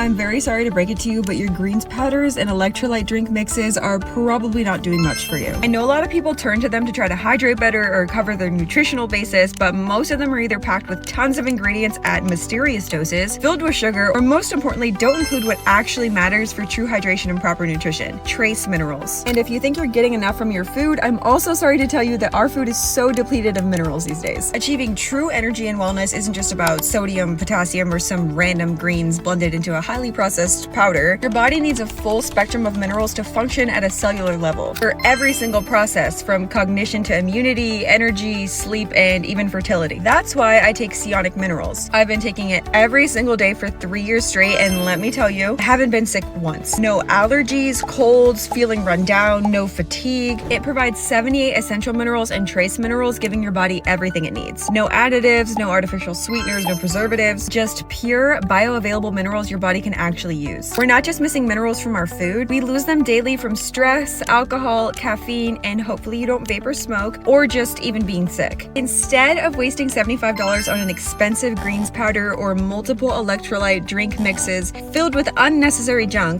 I'm very sorry to break it to you, but your greens powders and electrolyte drink mixes are probably not doing much for you. I know a lot of people turn to them to try to hydrate better or cover their nutritional basis, but most of them are either packed with tons of ingredients at mysterious doses, filled with sugar, or most importantly, don't include what actually matters for true hydration and proper nutrition: trace minerals. And if you think you're getting enough from your food, I'm also sorry to tell you that our food is so depleted of minerals these days. Achieving true energy and wellness isn't just about sodium, potassium, or some random greens blended into a highly processed powder. Your body needs a full spectrum of minerals to function at a cellular level for every single process, from cognition to immunity, energy, sleep, and even fertility. That's why I take Seaonic minerals. I've been taking it every single day for 3 years straight, and let me tell you, I haven't been sick once. No allergies, colds, feeling run down, no fatigue. It provides 78 essential minerals and trace minerals, giving your body everything it needs. No additives, no artificial sweeteners, no preservatives, just pure bioavailable minerals your body can actually use. We're not just missing minerals from our food, we lose them daily from stress, alcohol, caffeine, and hopefully you don't vape or smoke, or just even being sick. Instead of wasting $75 on an expensive greens powder or multiple electrolyte drink mixes filled with unnecessary junk,